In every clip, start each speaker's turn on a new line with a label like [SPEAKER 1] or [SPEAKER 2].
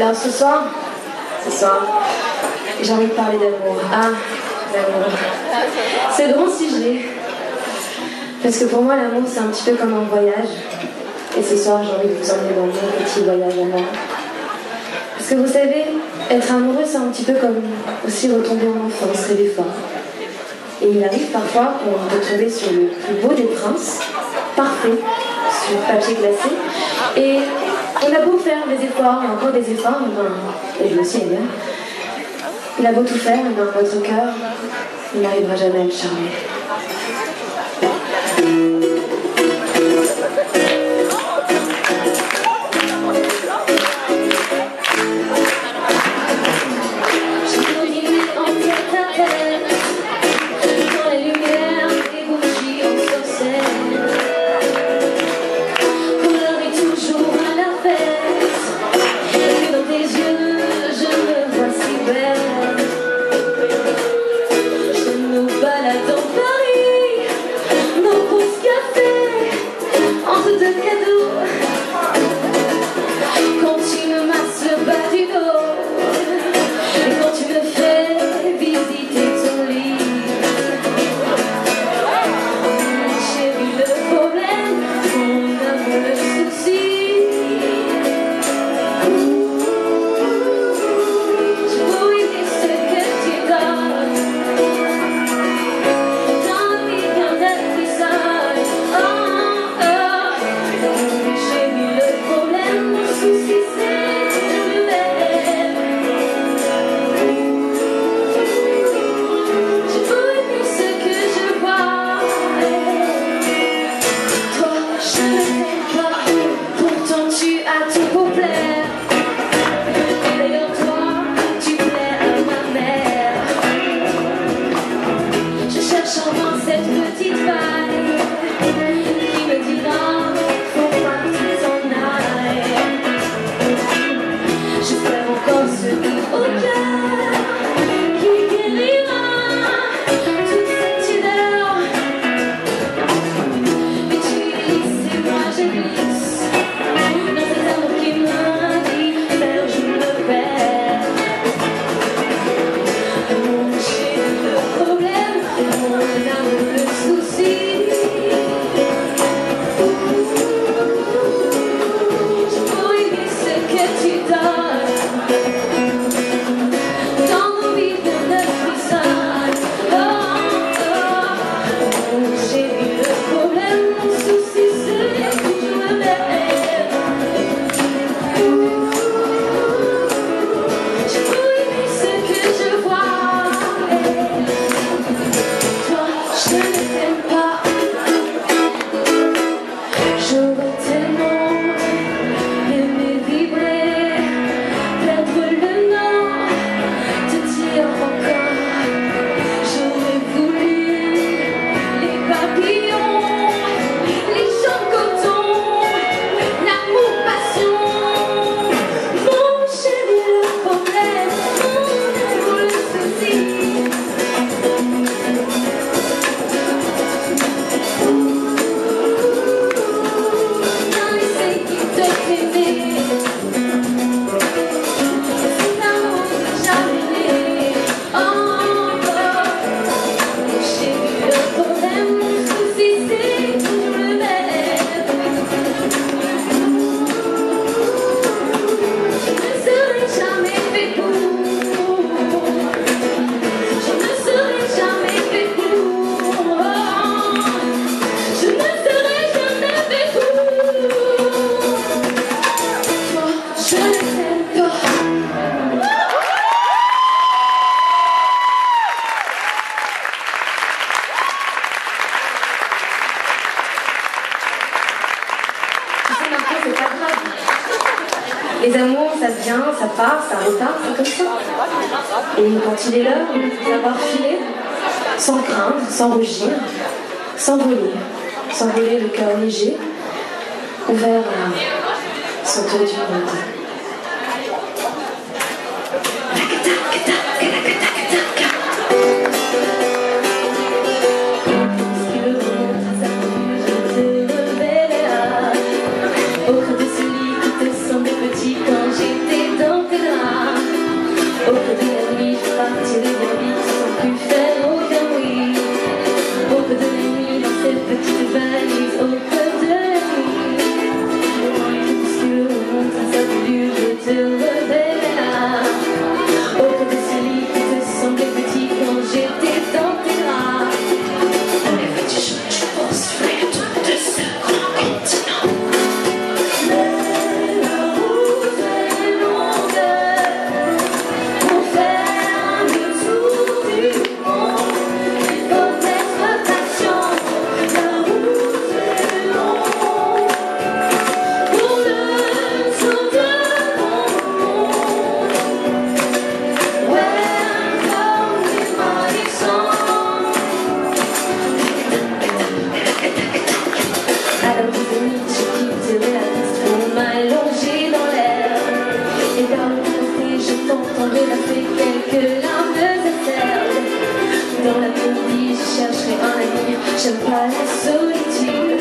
[SPEAKER 1] Alors ce soir, j'ai envie de parler d'amour. Ah, l'amour. C'est grand sujet. Parce que pour moi, l'amour, c'est un petit peu comme un voyage. Et ce soir, j'ai envie de vous emmener dans mon petit voyage à moi. Parce que vous savez, être amoureux, c'est un petit peu comme aussi retomber en enfance, rêver fort. Et il arrive parfois qu'on peut tomber sur le plus beau des princes, parfait, sur papier glacé. Et on a beau faire des efforts, et encore des efforts, et je le sais bien. Il a beau tout faire, et dans votre cœur, il n'arrivera jamais à le charmer. Les amours, ça vient, ça part, ça repart, c'est comme ça. Et quand il est l'heure de savoir filer, sans craindre, sans rougir, s'envoler le cœur léger, ouvert à son tour du monde.
[SPEAKER 2] Au creux de ce lit qui te semblait petit quand j'étais dans tes
[SPEAKER 1] dans la vie, je chercherai un ami. J'aime pas la solitude.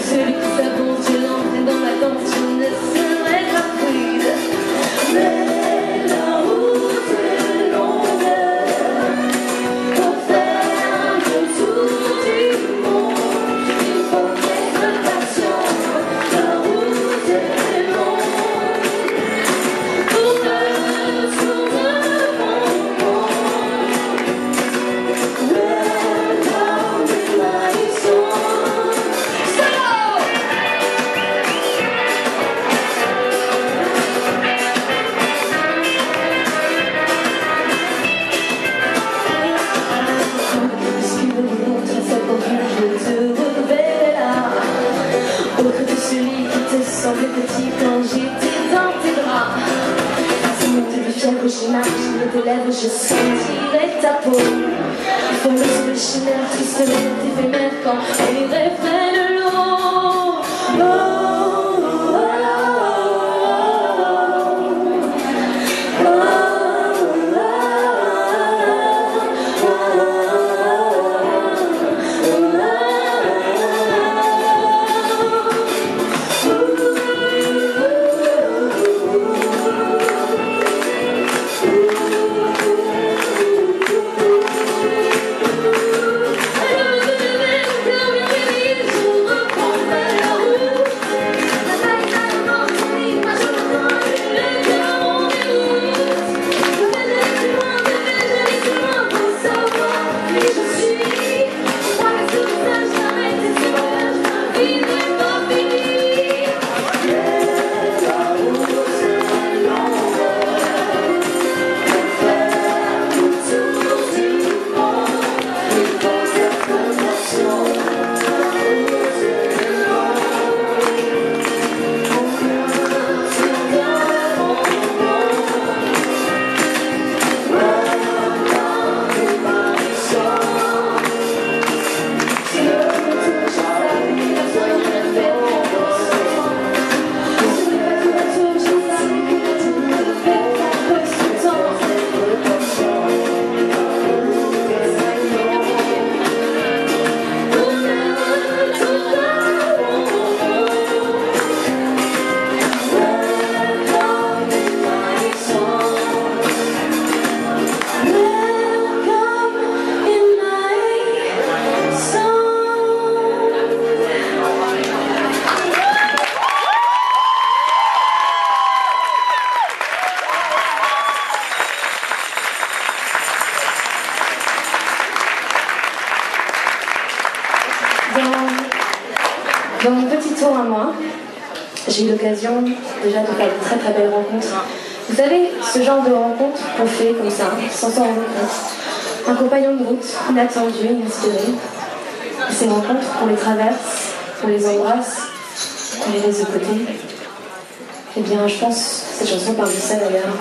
[SPEAKER 1] Celui qui s'avance, je l'entraîne dans la danse, je ne serai pas prise. Mais la route est longue pour faire le tour du monde. Il faut être patient. La route est longue pour faire le tour du monde. Welcome to my soul. Autre que celui qui te semblait petit quand j'étais dans tes bras. Si on te dit fièvre, je marche, de tes lèvres, je sentirai ta peau. Folle sur le chimère, tristement éphémère quand les rêves prennent l'eau. Dans mon petit tour à moi, j'ai eu l'occasion déjà de faire de très très belles rencontres. Vous savez, ce genre de rencontres qu'on fait comme ça, sans s'en rendre compte. Un compagnon de route, inattendu, inespéré. Et ces rencontres, on les traverse, on les embrasse, on les laisse de côté. Eh bien, je pense que cette chanson parle de ça d'ailleurs.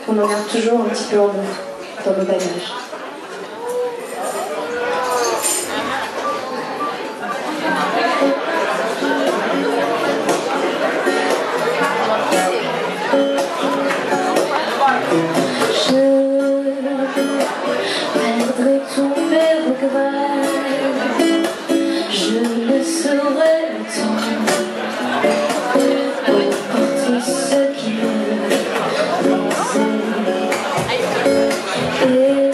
[SPEAKER 1] On en garde toujours un petit peu en nous, dans nos bagages. Perdrai tous mes regrets, je ne saurais le temps pour porter ce qui me plaisait. Et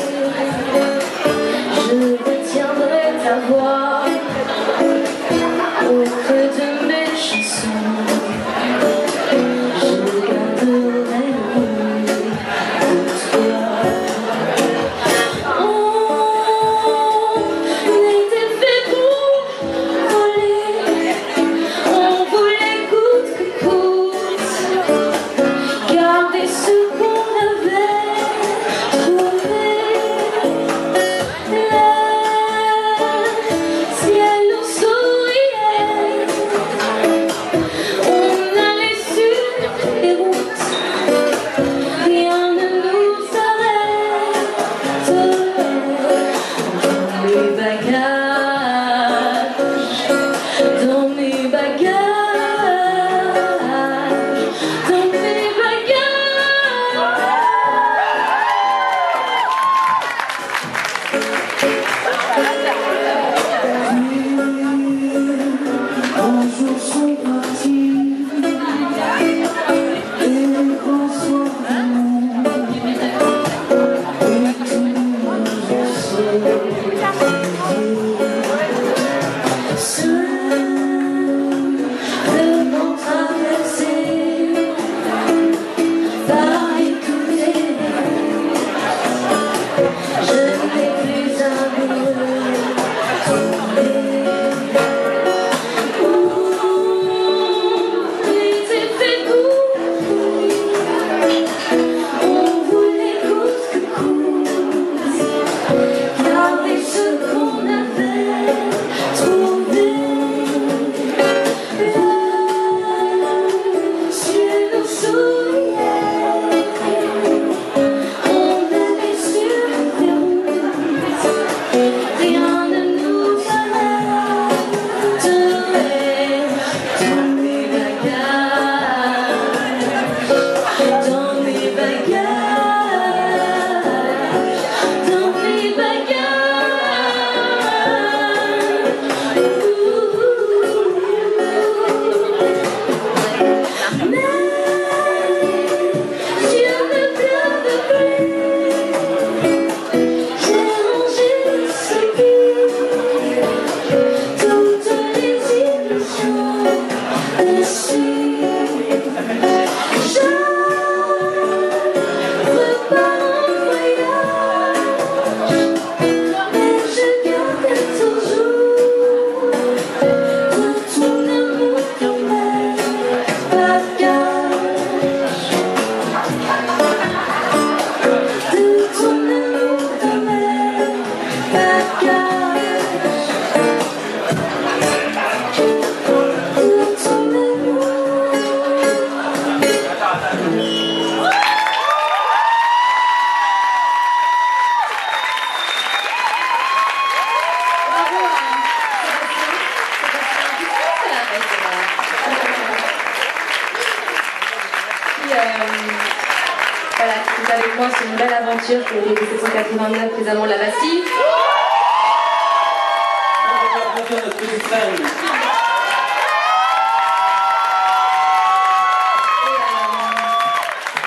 [SPEAKER 1] Voilà, qui est avec moi sur une belle aventure qui a été 1789, les Amants de la Bastille. Et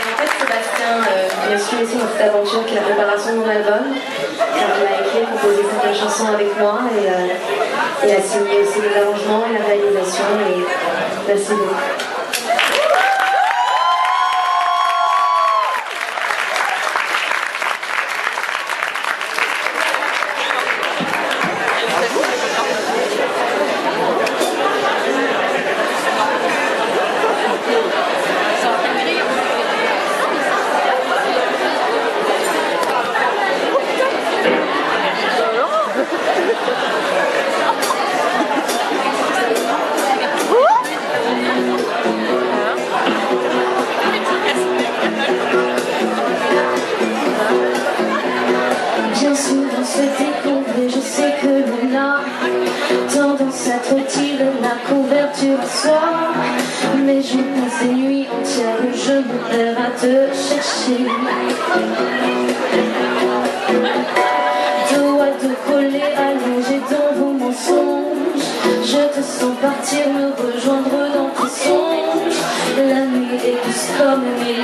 [SPEAKER 1] en fait, Sébastien m'a suivi aussi dans cette aventure qui est la préparation de mon album. Car il a écrit et composé certaines chansons avec moi et a signé aussi les arrangements et la réalisation. Et merci beaucoup. Bien souvent se découvrir, je sais que l'on a tendance à trop tirer la couverture au soir. Mais je passe des nuits entières où je me perds à te chercher. Dos à dos collé, allongé dans vos mensonges. Je te sens partir, me rejoindre dans tes songes. La nuit est douce comme une